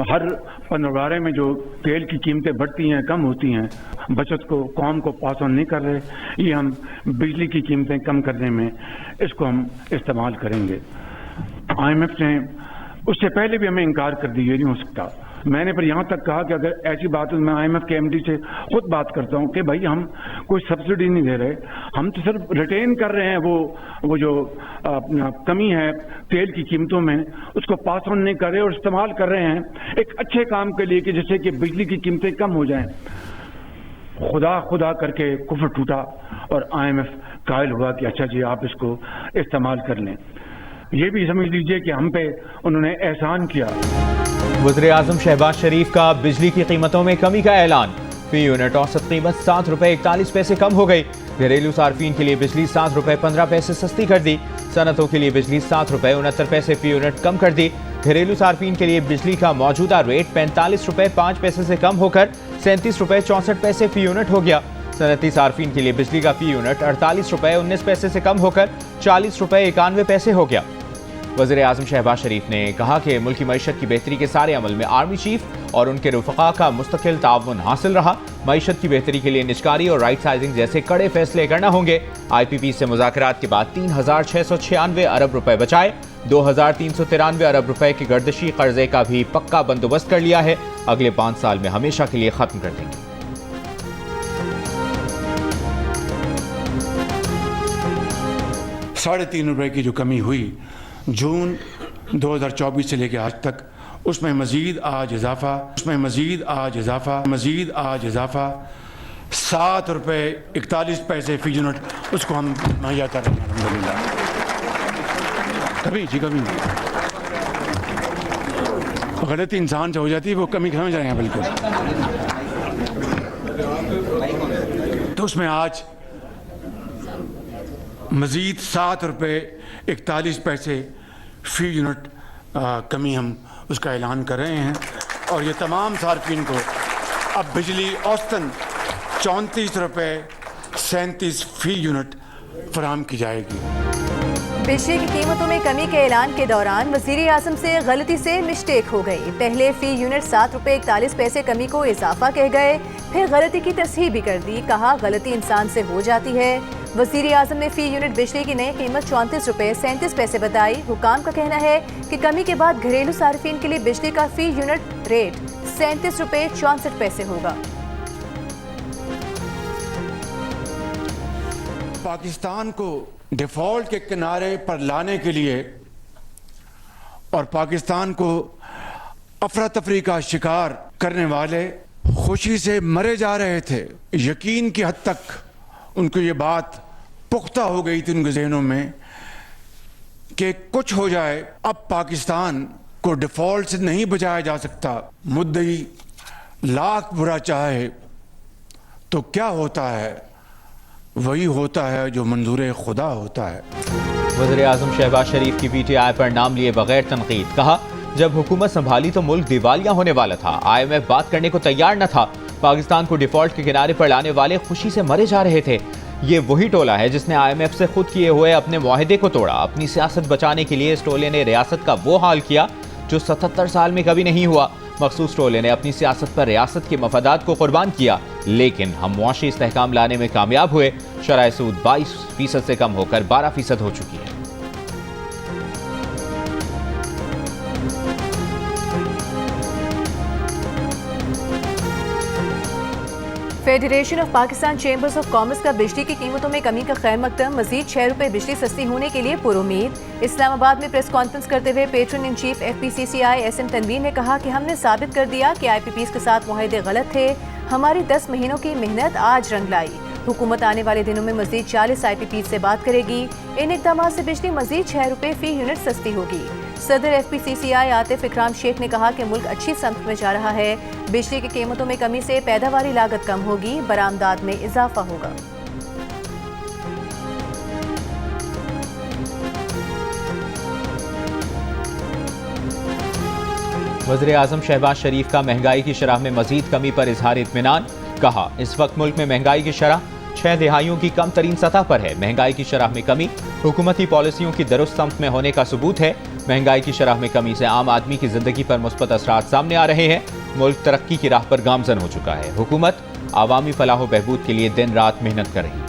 हर पंद्रगारे में जो तेल की कीमतें बढ़ती हैं, कम होती हैं, बचत को कौम को पास ऑन नहीं कर रहे, ये हम बिजली की कीमतें कम करने में इसको हम इस्तेमाल करेंगे। IMF ने उससे पहले भी हमें इनकार कर दी, ये नहीं हो सकता। मैंने फिर यहाँ तक कहा कि अगर ऐसी बात है, मैं IMF के MD से खुद बात करता हूँ कि भाई हम कोई सब्सिडी नहीं दे रहे, हम तो सिर्फ रिटेन कर रहे हैं वो जो कमी है तेल की कीमतों में, उसको पास ऑन नहीं कर रहे और इस्तेमाल कर रहे हैं एक अच्छे काम के लिए कि जैसे कि बिजली की कीमतें कम हो जाएं। खुदा करके कुफ्र टूटा और IMF कायल हुआ कि अच्छा जी आप इसको इस्तेमाल कर लें। ये भी समझ लीजिए कि हम पे उन्होंने एहसान किया। वज़ीर आज़म शहबाज शरीफ का बिजली की कीमतों में कमी का ऐलान। फी यूनिट औसत कीमत 7 रुपए 41 पैसे कम हो गई। घरेलू सार्फिन के लिए बिजली 7 रुपए 15 पैसे सस्ती कर दी। सनतों के लिए बिजली 7 रुपए 69 पैसे फी यूनिट कम कर दी। घरेलू सार्फिन के लिए बिजली का मौजूदा रेट 45 रुपए 5 पैसे से कम होकर 37 रुपए 64 पैसे फी यूनिट हो गया। सनती सार्फिन के लिए बिजली का फी यूनिट 48 रुपए 19 पैसे से कम होकर 40 रुपए 91 पैसे हो गया। वज़ीर आज़म शहबाज शरीफ ने कहा कि मुल्क की मईशत की बेहतरी के सारे अमल में आर्मी चीफ और उनके रुफ़क़ा का मुस्तकिल ताउन हासिल रहा। मईशत की बेहतरी के लिए निजकारी और राइट साइजिंग जैसे कड़े फैसले करना होंगे। IPP से मुज़ाकरात के बाद 3,696 अरब रुपए बचाए। 2,393 अरब रुपए के गर्दशी कर्जे का भी पक्का बंदोबस्त कर लिया है। अगले 5 साल में हमेशा के लिए खत्म कर देंगे। ₹3.5 की जो कमी हुई जून 2024 से लेकर आज तक, उसमें मजीद आज इजाफा 7 रुपए 41 पैसे फी यूनिट उसको हम मुहैया कर रहे हैं अल्हम्दुलिल्लाह। कभी गलती इंसान से हो जाती है, वो कमी समझ रहे हैं बिल्कुल। तो उसमें आज मजीद 7 रुपए 41 पैसे फी यूनिट कमी हम उसका ऐलान कर रहे हैं और ये तमाम सार्फिन को अब बिजली औसतन 34 रुपए 37 फी यूनिट फराहम की जाएगी। बिजली की कीमतों में कमी के ऐलान के दौरान वज़ीर आज़म से गलती से मिस्टेक हो गई। पहले फी यूनिट 7 रुपए 41 पैसे कमी को इजाफा कह गए, फिर गलती की तस्हीह भी कर दी। कहा गलती इंसान से हो जाती है। वज़ीर आज़म ने फी यूनिट बिजली की नई कीमत 34 रुपए 37 पैसे बताई। हुकाम का कहना है कि कमी के बाद घरेलू सार्फिन के लिए बिजली का फी यूनिट रेट 37 रुपए 64 पैसे होगा। पाकिस्तान को डिफॉल्ट के किनारे पर लाने के लिए और पाकिस्तान को अफरा तफरी का शिकार करने वाले खुशी से मरे जा रहे थे। यकीन की हद तक उनको ये बात पुख्ता हो गई थी उनके ज़हनों में कि कुछ हो जाए, अब पाकिस्तान को डिफॉल्ट से नहीं बचाया जा सकता। मुद्दई लाख बुरा चाहे तो क्या होता है, वही होता है जो मंजूर खुदा होता है। वज़ीर आज़म शहबाज शरीफ की PTI पर नाम लिए बगैर तनकीद। कहा जब हुकूमत संभाली तो मुल्क दिवालिया होने वाला था। IMF बात करने को तैयार न था। पाकिस्तान को डिफॉल्ट के किनारे पर लाने वाले खुशी से मरे जा रहे थे। ये वही टोला है जिसने IMF से खुद किए हुए अपने मुआहदे को तोड़ा। अपनी सियासत बचाने के लिए इस टोले ने रियासत का वो हाल किया जो 77 साल में कभी नहीं हुआ। मखसूस टोले ने अपनी सियासत पर रियासत के मफादात को कुर्बान किया, लेकिन हम मुआशी इस्तेहकाम लाने में कामयाब हुए। शरह सूद 22% से कम होकर 12% हो चुकी है। Federation of Pakistan chambers of commerce का बिजली की कीमतों में कमी का खैर मकदम। मजीद 6 रुपए बिजली सस्ती होने के लिए पुरुमीद। इस्लामाबाद में प्रेस कॉन्फ्रेंस करते हुए patron in chief FPCCI SM Tanveer ने कहा कि हमने साबित कर दिया कि IPPs के साथ मुआहदे गलत थे। हमारी 10 महीनों की मेहनत आज रंग लाई। हुकूमत आने वाले दिनों में मजीद 40 IPPs से बात करेगी। इन इक़दामात से बिजली मजीद 6 रुपए फी यूनिट सस्ती होगी। सदर FPCCI आतिफ इकराम शेख ने कहा कि मुल्क अच्छी समत में जा रहा है। बिजली की कीमतों में कमी से पैदावारी लागत कम होगी, बरामदात में इजाफा होगा। वज़ीर आज़म शहबाज शरीफ का महंगाई की शरह में मजीद कमी पर इजहार इत्मीनान। कहा इस वक्त मुल्क में महंगाई की शरह 6 दिहाइयों की कम तरीन सतह पर है। महंगाई की शरह में कमी हुकूमती पॉलिसियों की दुरुस्त समत में होने का सबूत है। महंगाई की शरह में कमी से आम आदमी की जिंदगी पर मुस्बत असरात सामने आ रहे हैं। मुल्क तरक्की की राह पर गामजन हो चुका है। हुकूमत आवामी फलाह व बहबूद के लिए दिन रात मेहनत कर रही है।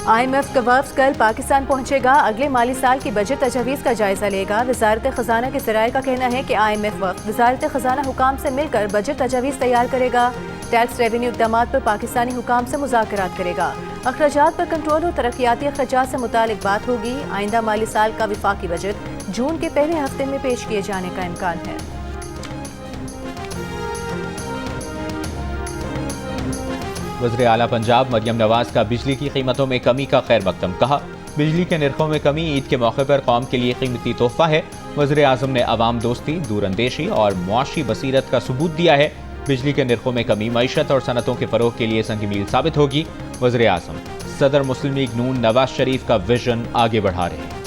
IMF का वफ्द कल पाकिस्तान पहुंचेगा। अगले माली साल की बजट तजवीज़ का जायजा लेगा। वजारत खजाना के ज़राए का कहना है कि IMF वफ्द वजारत खजाना हुकाम से मिलकर बजट तजवीज़ तैयार करेगा। टैक्स रेवेन्यू इक़दामात पर पाकिस्तानी हुकाम से मुज़ाकरात करेगा। अखराजात पर कंट्रोल और तरक्याती अखराजात से मुतालिक बात होगी। आइंदा माली साल का विफाकी बजट जून के पहले हफ्ते में पेश किए जाने का इम्कान है। वज़ीर आला पंजाब मरियम नवाज का बिजली की कीमतों में कमी का खैर मकदम। कहा, बिजली के निर्खों में कमी ईद के मौके पर कौम के लिए कीमती तोहफा है। वज़ीर आज़म ने अवाम दोस्ती, दूरअंदेशी और मुआशी बसीरत का सबूत दिया है। बिजली के निर्खों में कमी मईशत और सनतों के फरोग के लिए संग मील साबित होगी। वज़ीर आज़म सदर मुस्लिम लीग नून नवाज शरीफ का विजन आगे बढ़ा रहे हैं।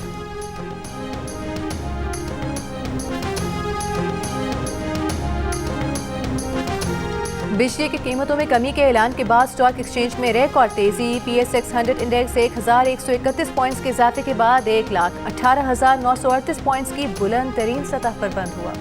बिजली की कीमतों में कमी के ऐलान के बाद स्टॉक एक्सचेंज में रिकॉर्ड तेजी। PSX 100 इंडेक्स 1131 पॉइंट्स के इजाफे के बाद 1,18,938 पॉइंट्स की बुलंद तरीन सतह पर बंद हुआ।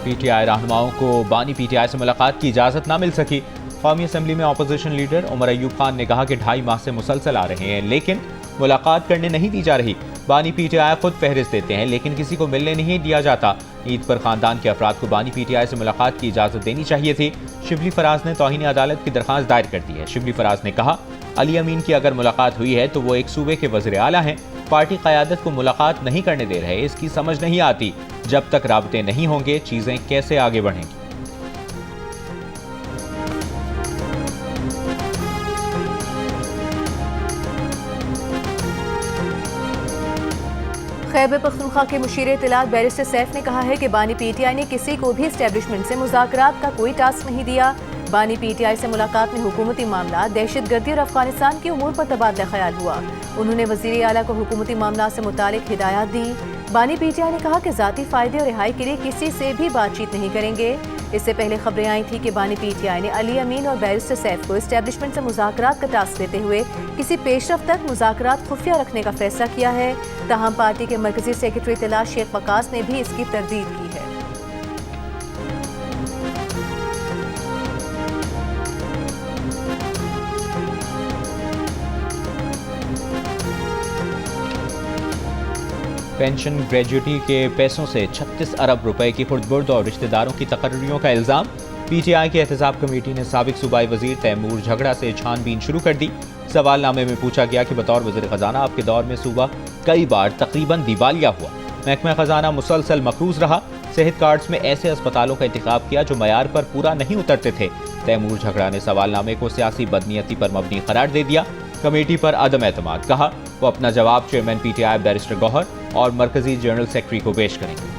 PTI रहनुमाओं को बानी PTI से मुलाकात की इजाज़त ना मिल सकी। कौमी असम्बली में अपोजिशन लीडर उमर अयूब खान ने कहा कि 2.5 माह से मुसलसल आ रहे हैं लेकिन मुलाकात करने नहीं दी जा रही। बानी PTI खुद फहरिस्त देते हैं लेकिन किसी को मिलने नहीं दिया जाता। ईद पर खानदान के अफराद को बानी PTI से मुलाकात की इजाज़त देनी चाहिए थी। शिबली फराज ने तौहीन अदालत की दरख्वास्त दायर कर दी है। शिबली फराज ने कहा, अली अमीन की अगर मुलाकात हुई है तो वो एक सूबे के वज़ीर आला हैं। पार्टी क़यादत को मुलाकात नहीं करने दे रहे, इसकी समझ नहीं आती। जब तक राबते नहीं होंगे चीज़ें कैसे आगे बढ़ेंगी। खैबर पख्तूनख्वा के मुशीर इत्तलात बैरिस्टर सैफ ने कहा है कि बानी PTI ने किसी को भी एस्टेब्लिशमेंट से मुज़ाकरात का कोई टास्क नहीं दिया। बानी PTI से मुलाकात में हुकूमती मामला, दहशतगर्दी और अफगानिस्तान के उमूर पर तबादला ख्याल हुआ। उन्होंने वज़ीर आला को हुकूमती मामला से मुतालिक हिदायत दी। बानी PTI ने कहा कि ज़ाती फ़ायदे और रिहाई के लिए किसी से भी बातचीत नहीं करेंगे। इससे पहले खबरें आई थी कि बानी PTI ने अली अमीन और बैरिस्टर सैफ को एस्टेब्लिशमेंट से मुज़ाकरात का टास्क देते हुए किसी पेशरफ तक मुज़ाकरात खुफिया रखने का फैसला किया है। ताहम पार्टी के मरकजी सेक्रेटरी इत्तला शेख वकास ने भी इसकी तरदीद की है। पेंशन ग्रेजुएटी के पैसों से 36 अरब रुपए की खुर्द-बुर्द और रिश्तेदारों की तकर्रियों का इल्ज़ाम। PTI की एहतसाब कमेटी ने साबिक सूबाई वजीर तैमूर झगड़ा से छानबीन शुरू कर दी। सवालनामे में पूछा गया कि बतौर वज़ीर ख़जाना आपके दौर में सूबा कई बार तकरीबन दिवालिया हुआ, महकमा ख़जाना मुसलसल मकरूज रहा, सेहत कार्ड्स में ऐसे अस्पतालों का इंतखाब किया जो मयार पर पूरा नहीं उतरते थे। तैमूर झगड़ा ने सवालनामे को सियासी बदनीयती पर मबनी करार दे दिया। कमेटी पर अदम एतमाद, कहा वो अपना जवाब चेयरमैन PTI बैरिस्टर गौहर और मरकजी जनरल सेक्रेटरी को पेश करेंगे।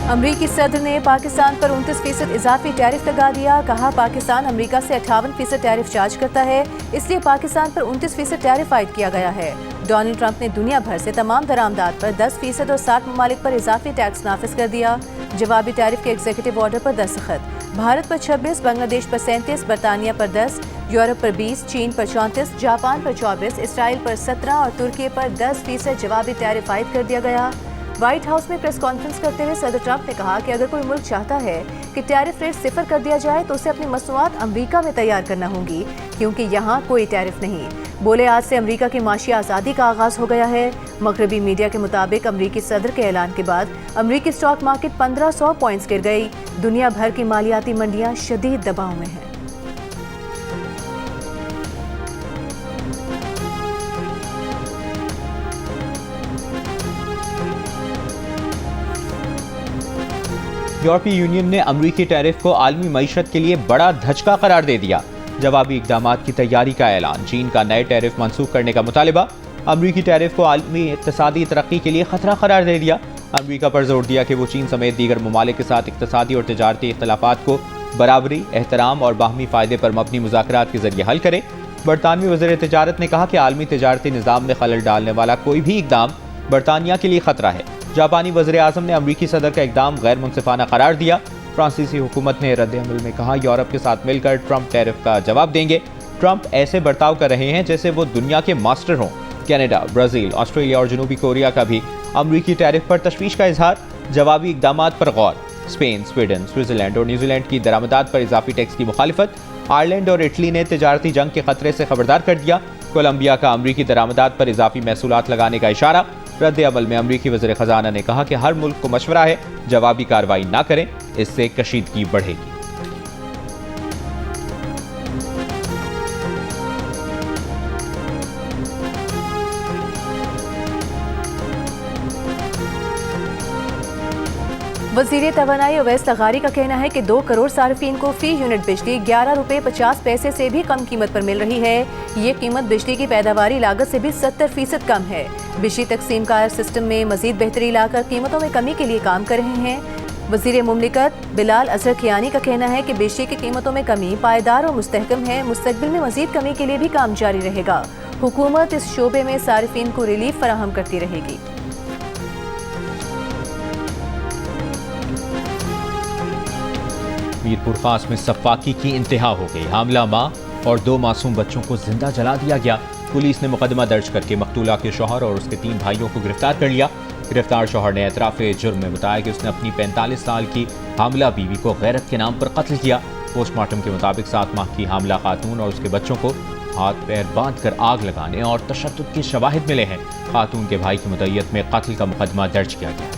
अमरीकी सदर ने पाकिस्तान पर 29% इजाफी टैरिफ लगा दिया। कहा, पाकिस्तान अमरीका से 58% टैरिफ चार्ज करता है, इसलिए पाकिस्तान पर 29% टैरिफ आयद किया गया है। डोनाल्ड ट्रंप ने दुनिया भर से तमाम दरामदात पर 10% और 60 ममालिक पर इजाफी टैक्स नाफिज कर दिया। जवाबी टैरिफ के एग्जीक्यूटिव ऑर्डर पर दस्तखत। भारत पर 26, बांग्लादेश पर 37, बरतानिया पर 10, यूरोप पर 20, चीन पर 34, जापान पर 24, इसराइल पर 17 और तुर्की पर 10% जवाबी टैरिफ आयद कर दिया गया। व्हाइट हाउस में प्रेस कॉन्फ्रेंस करते हुए सदर ट्रंप ने कहा कि अगर कोई मुल्क चाहता है कि टैरिफ रेट सिफर कर दिया जाए तो उसे अपनी मसनूआत अमरीका में तैयार करना होंगी, क्योंकि यहाँ कोई टैरिफ नहीं। बोले, आज से अमरीका की माशी आज़ादी का आगाज़ हो गया है। मगरबी मीडिया के मुताबिक अमरीकी सदर के ऐलान के बाद अमरीकी स्टॉक मार्केट 1500 पॉइंट्स गिर गई। दुनिया भर की मालियाती मंडियाँ शदीद दबाव में हैं। यूरोपीय यूनियन ने अमरीकी टैरिफ को आलमी मईशत के लिए बड़ा धचका करार दे दिया। जवाबी इक़दामात की तैयारी का ऐलान। चीन का नए टैरिफ मनसूख करने का मुतालिबा। अमरीकी टैरिफ को आलमी इक़्तिसादी तरक्की के लिए खतरा करार दे दिया। अमरीका पर जोर दिया कि वो चीन समेत दीगर ममालिक के साथ इक़्तिसादी और तिजारती इख्तलाफात को बराबरी, एहतराम और बाहमी फ़ायदे पर मबनी मुज़ाकरात के ज़रिए हल करे। बरतानवी वज़ीर तिजारत ने कहा कि आलमी तिजारती निज़ाम में खलल डालने वाला कोई भी इक़दाम बरतानिया के लिए खतरा है। जापानी वज़ीर आज़म ने अमरीकी सदर का इक़दाम गैर मुनसिफाना करार दिया। फ्रांसीसी हुकूमत ने रद्द अमल में कहा, यूरोप के साथ मिलकर ट्रंप टैरिफ का जवाब देंगे। ट्रंप ऐसे बर्ताव कर रहे हैं जैसे वो दुनिया के मास्टर हों। कनाडा, ब्राज़ील, ऑस्ट्रेलिया और जनूबी कोरिया का भी अमरीकी टैरिफ पर तशवीश का इजहार। जवाबी इक़दामात पर गौर। स्पेन, स्वीडन, स्विट्ज़रलैंड और न्यूजीलैंड की दरामदात पर इजाफी टैक्स की मुखालिफत। आयरलैंड और इटली ने तिजारती जंग के खतरे से खबरदार कर दिया। कोलंबिया का अमरीकी दरामदात पर इजाफी महसूलात लगाने का इशारा। रद्द अमल में अमरीकी वज़ीर ख़ज़ाना ने कहा कि हर मुल्क को मशवरा है जवाबी कार्रवाई ना करें, इससे कशीदगी बढ़ेगी। वज़ीर तवानाई अवैस लगारी का कहना है कि 2 करोड़ सार्फिन को फी यूनिट बिजली 11 रुपये 50 पैसे से भी कम कीमत पर मिल रही है। ये कीमत बिजली की पैदावारी लागत से भी 70% कम है। बिजली तकसीम कार सिस्टम में मजीद बेहतरी लाकर कीमतों में कमी के लिए काम कर रहे हैं। वज़ीर मुमलिकत बिलाल अजहर खियानी का कहना है कि बिजली की कीमतों में कमी पायदार और मुस्तहकम है। मुस्तकबिल में मजीद कमी के लिए भी काम जारी रहेगा। हुकूमत इस शोबे में सार्फिन को रिलीफ फराहम करती रहेगी। मीरपुर खास में सफाकी की इंतहा हो गई। हामला मां और 2 मासूम बच्चों को जिंदा जला दिया गया। पुलिस ने मुकदमा दर्ज करके मकतूला के शौहर और उसके 3 भाइयों को गिरफ्तार कर लिया। गिरफ्तार शौहर ने एतराफ़े जुर्म में बताया कि उसने अपनी 45 साल की हामला बीवी को गैरत के नाम पर कत्ल किया। पोस्टमार्टम के मुताबिक 7 माह की हामला खातून और उसके बच्चों को हाथ पैर बांध कर आग लगाने और तशद्दुद के शवाहिद मिले हैं। खातून के भाई की मुद्दत में कत्ल का मुकदमा दर्ज किया गया।